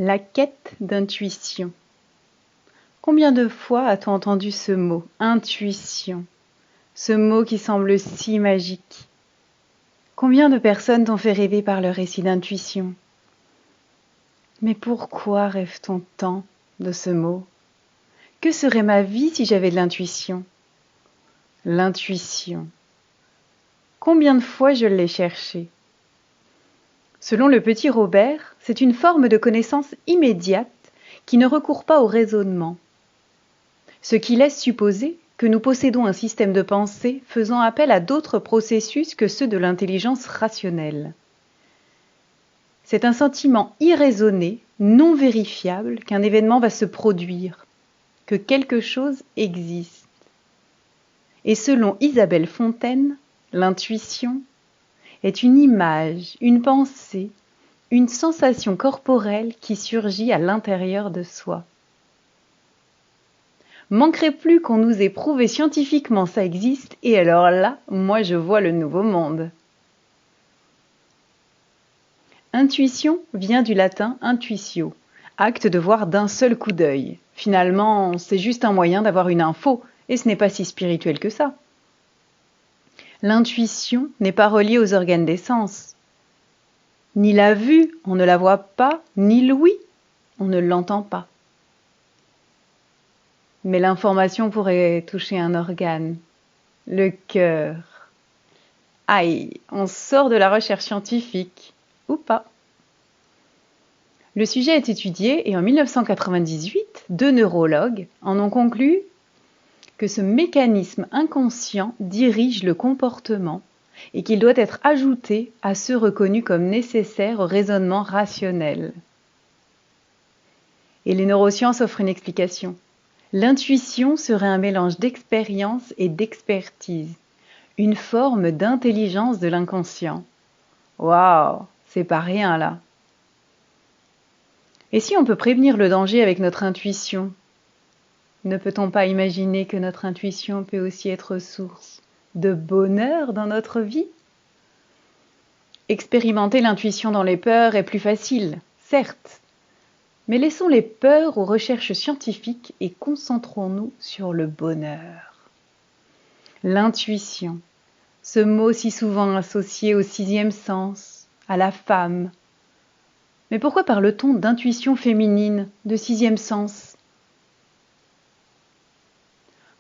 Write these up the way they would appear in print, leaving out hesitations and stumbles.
La quête d'intuition. Combien de fois as-tu entendu ce mot, intuition, ce mot qui semble si magique? Combien de personnes t'ont fait rêver par leur récit d'intuition? Mais pourquoi rêve-t-on tant de ce mot? Que serait ma vie si j'avais de l'intuition? L'intuition. Combien de fois je l'ai cherchée? Selon le petit Robert, c'est une forme de connaissance immédiate qui ne recourt pas au raisonnement, ce qui laisse supposer que nous possédons un système de pensée faisant appel à d'autres processus que ceux de l'intelligence rationnelle. C'est un sentiment irraisonné, non vérifiable, qu'un événement va se produire, que quelque chose existe. Et selon Isabelle Fontaine, l'intuition est une image, une pensée, une sensation corporelle qui surgit à l'intérieur de soi. Manquerait plus qu'on nous ait prouvé scientifiquement ça existe, et alors là, moi je vois le nouveau monde. Intuition vient du latin intuitio, acte de voir d'un seul coup d'œil. Finalement, c'est juste un moyen d'avoir une info, et ce n'est pas si spirituel que ça. L'intuition n'est pas reliée aux organes des sens. Ni la vue, on ne la voit pas, ni l'ouïe, on ne l'entend pas. Mais l'information pourrait toucher un organe, le cœur. Aïe, on sort de la recherche scientifique, ou pas. Le sujet est étudié et en 1998, 2 neurologues en ont conclu que ce mécanisme inconscient dirige le comportement et qu'il doit être ajouté à ceux reconnus comme nécessaires au raisonnement rationnel. Et les neurosciences offrent une explication. L'intuition serait un mélange d'expérience et d'expertise, une forme d'intelligence de l'inconscient. Waouh, c'est pas rien là. Et si on peut prévenir le danger avec notre intuition, ne peut-on pas imaginer que notre intuition peut aussi être source de bonheur dans notre vie? Expérimenter l'intuition dans les peurs est plus facile, certes, mais laissons les peurs aux recherches scientifiques et concentrons-nous sur le bonheur. L'intuition, ce mot si souvent associé au 6e sens, à la femme. Mais pourquoi parle-t-on d'intuition féminine, de 6e sens?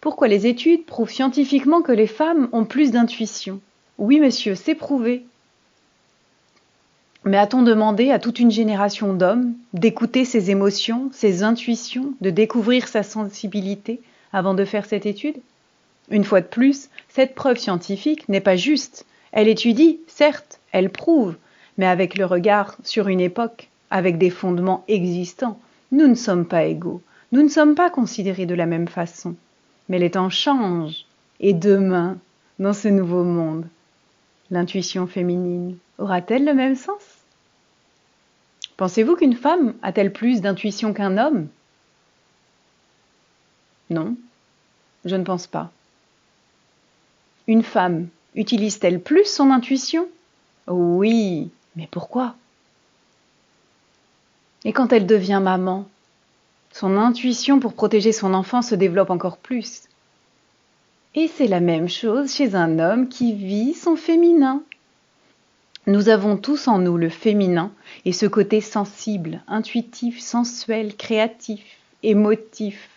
Pourquoi les études prouvent scientifiquement que les femmes ont plus d'intuition? Oui, monsieur, c'est prouvé. Mais a-t-on demandé à toute une génération d'hommes d'écouter ses émotions, ses intuitions, de découvrir sa sensibilité avant de faire cette étude? Une fois de plus, cette preuve scientifique n'est pas juste. Elle étudie, certes, elle prouve, mais avec le regard sur une époque, avec des fondements existants. Nous ne sommes pas égaux, nous ne sommes pas considérés de la même façon. Mais les temps changent, et demain, dans ce nouveau monde, l'intuition féminine aura-t-elle le même sens? Pensez-vous qu'une femme a-t-elle plus d'intuition qu'un homme? Non, je ne pense pas. Une femme utilise-t-elle plus son intuition? Oui, mais pourquoi? Et quand elle devient maman, son intuition pour protéger son enfant se développe encore plus. Et c'est la même chose chez un homme qui vit son féminin. Nous avons tous en nous le féminin et ce côté sensible, intuitif, sensuel, créatif, émotif.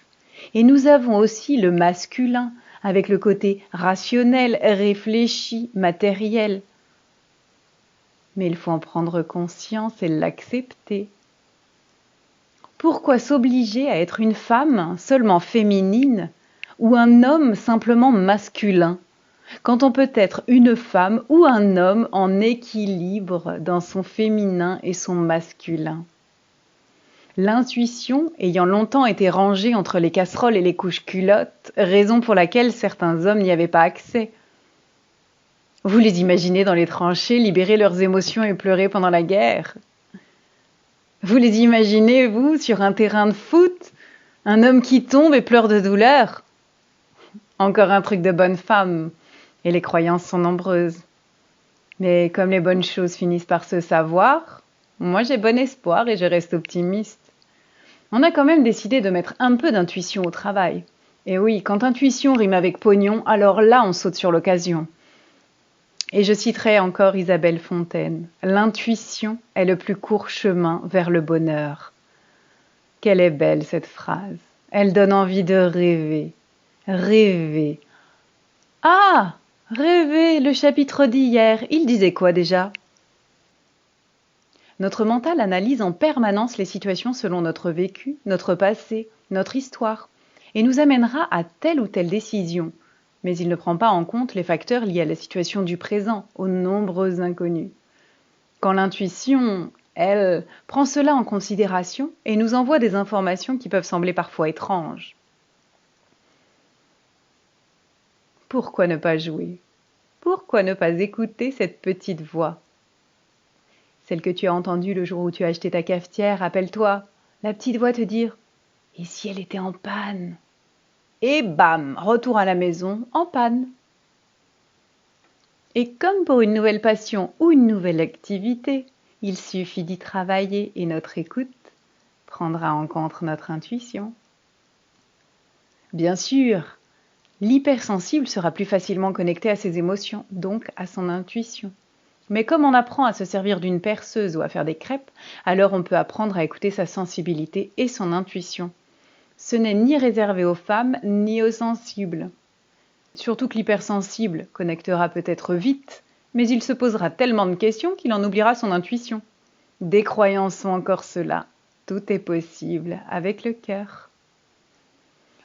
Et nous avons aussi le masculin avec le côté rationnel, réfléchi, matériel. Mais il faut en prendre conscience et l'accepter. Pourquoi s'obliger à être une femme seulement féminine ou un homme simplement masculin, quand on peut être une femme ou un homme en équilibre dans son féminin et son masculin? L'intuition ayant longtemps été rangée entre les casseroles et les couches culottes, raison pour laquelle certains hommes n'y avaient pas accès. Vous les imaginez dans les tranchées libérer leurs émotions et pleurer pendant la guerre? Vous les imaginez, vous, sur un terrain de foot, un homme qui tombe et pleure de douleur? Encore un truc de bonne femme, et les croyances sont nombreuses. Mais comme les bonnes choses finissent par se savoir, Moi j'ai bon espoir et je reste optimiste. On a quand même décidé de mettre un peu d'intuition au travail. Et oui, quand intuition rime avec pognon, alors là on saute sur l'occasion. Et je citerai encore Isabelle Fontaine. L'intuition est le plus court chemin vers le bonheur. Quelle est belle cette phrase. Elle donne envie de rêver. Rêver. Ah! Rêver, le chapitre d'hier, il disait quoi déjà? Notre mental analyse en permanence les situations selon notre vécu, notre passé, notre histoire, et nous amènera à telle ou telle décision. Mais il ne prend pas en compte les facteurs liés à la situation du présent, aux nombreux inconnus. Quand l'intuition, elle, prend cela en considération et nous envoie des informations qui peuvent sembler parfois étranges. Pourquoi ne pas jouer? Pourquoi ne pas écouter cette petite voix? Celle que tu as entendue le jour où tu as acheté ta cafetière, rappelle-toi, la petite voix te dire « Et si elle était en panne ?» Et bam, retour à la maison, en panne. Et comme pour une nouvelle passion ou une nouvelle activité, il suffit d'y travailler et notre écoute prendra en compte notre intuition. Bien sûr, l'hypersensible sera plus facilement connecté à ses émotions, donc à son intuition. Mais comme on apprend à se servir d'une perceuse ou à faire des crêpes, alors on peut apprendre à écouter sa sensibilité et son intuition. Ce n'est ni réservé aux femmes ni aux sensibles. Surtout que l'hypersensible connectera peut-être vite, mais il se posera tellement de questions qu'il en oubliera son intuition. Des croyances ou encore cela, tout est possible avec le cœur.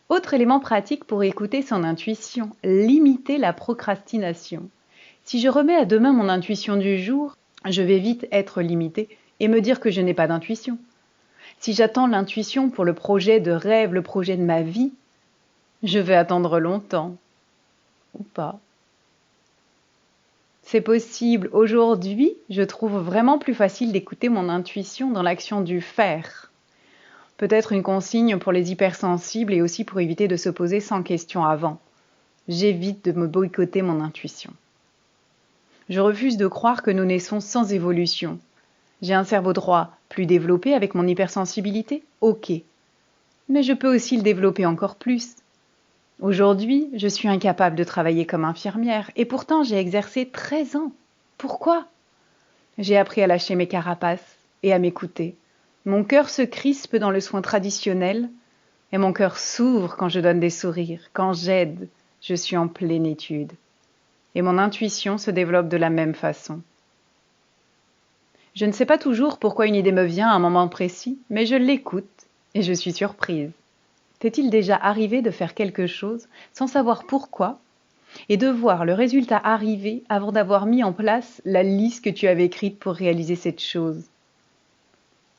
Autre élément pratique pour écouter son intuition, limiter la procrastination. Si je remets à demain mon intuition du jour, je vais vite être limitée et me dire que je n'ai pas d'intuition. Si j'attends l'intuition pour le projet de rêve, le projet de ma vie, je vais attendre longtemps. Ou pas. C'est possible. Aujourd'hui, je trouve vraiment plus facile d'écouter mon intuition dans l'action du faire. Peut-être une consigne pour les hypersensibles et aussi pour éviter de se poser 100 questions avant. J'évite de me boycotter mon intuition. Je refuse de croire que nous naissons sans évolution. J'ai un cerveau droit plus développé avec mon hypersensibilité, ok. Mais je peux aussi le développer encore plus. Aujourd'hui, je suis incapable de travailler comme infirmière et pourtant j'ai exercé 13 ans. Pourquoi? J'ai appris à lâcher mes carapaces et à m'écouter. Mon cœur se crispe dans le soin traditionnel et mon cœur s'ouvre quand je donne des sourires, quand j'aide, je suis en plénitude. Et mon intuition se développe de la même façon. Je ne sais pas toujours pourquoi une idée me vient à un moment précis, mais je l'écoute et je suis surprise. T'est-il déjà arrivé de faire quelque chose sans savoir pourquoi et de voir le résultat arriver avant d'avoir mis en place la liste que tu avais écrite pour réaliser cette chose?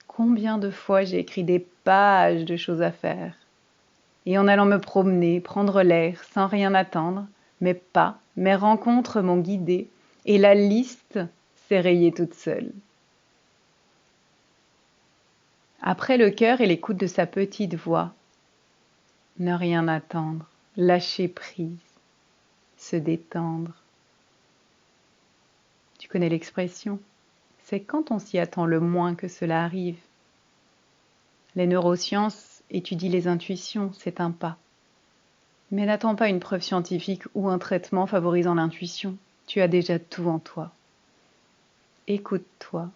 Combien de fois j'ai écrit des pages de choses à faire et en allant me promener, prendre l'air, sans rien attendre, mes rencontres m'ont guidée et la liste s'est rayée toute seule. Après le cœur et l'écoute de sa petite voix, ne rien attendre, lâcher prise, se détendre. Tu connais l'expression? C'est quand on s'y attend le moins que cela arrive. Les neurosciences étudient les intuitions, c'est un pas. Mais n'attends pas une preuve scientifique ou un traitement favorisant l'intuition. Tu as déjà tout en toi. Écoute-toi,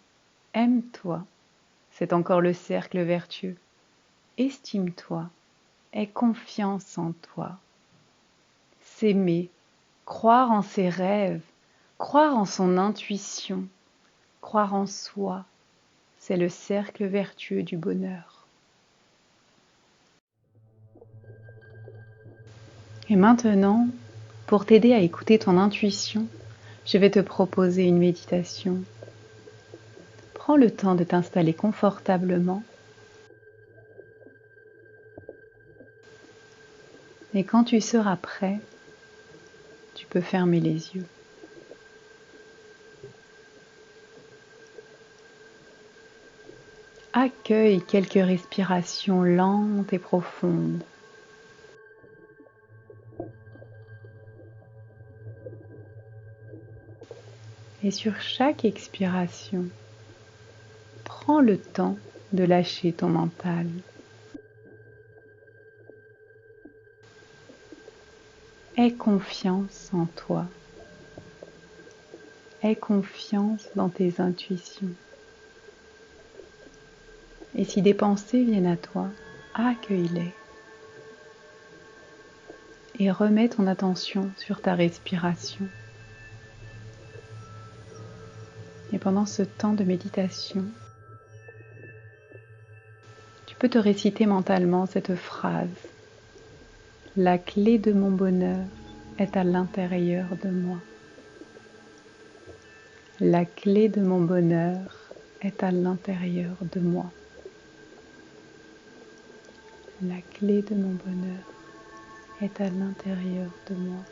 aime-toi. C'est encore le cercle vertueux. Estime-toi, aie confiance en toi. S'aimer, croire en ses rêves, croire en son intuition, croire en soi, c'est le cercle vertueux du bonheur. Et maintenant, pour t'aider à écouter ton intuition, je vais te proposer une méditation. Prends le temps de t'installer confortablement. Et quand tu seras prêt, tu peux fermer les yeux. Accueille quelques respirations lentes et profondes. Et sur chaque expiration, Prends le temps de lâcher ton mental. Aie confiance en toi. Aie confiance dans tes intuitions. Et si des pensées viennent à toi, accueille-les. Et remets ton attention sur ta respiration. Et pendant ce temps de méditation, tu peux te réciter mentalement cette phrase. La clé de mon bonheur est à l'intérieur de moi. La clé de mon bonheur est à l'intérieur de moi. La clé de mon bonheur est à l'intérieur de moi.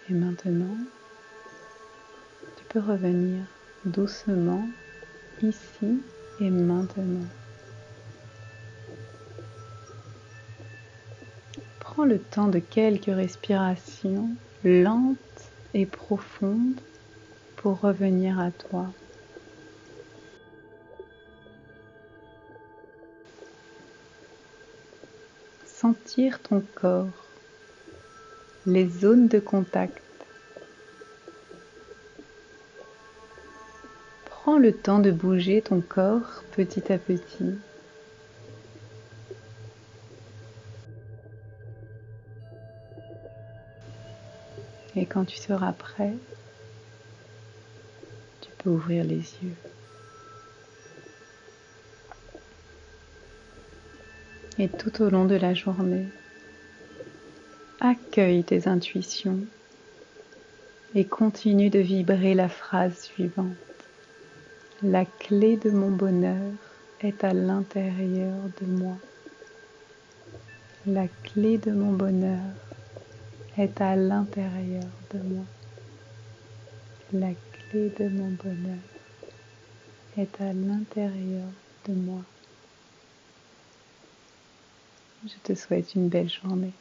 Et maintenant, tu peux revenir doucement ici et maintenant. Prends le temps de quelques respirations lentes et profondes pour revenir à toi. Sentir ton corps, les zones de contact. Prends le temps de bouger ton corps petit à petit. Et quand tu seras prêt, tu peux ouvrir les yeux. Et tout au long de la journée, accueille tes intuitions et continue de vibrer la phrase suivante. La clé de mon bonheur est à l'intérieur de moi. La clé de mon bonheur est à l'intérieur de moi. La clé de mon bonheur est à l'intérieur de moi. Je te souhaite une belle journée.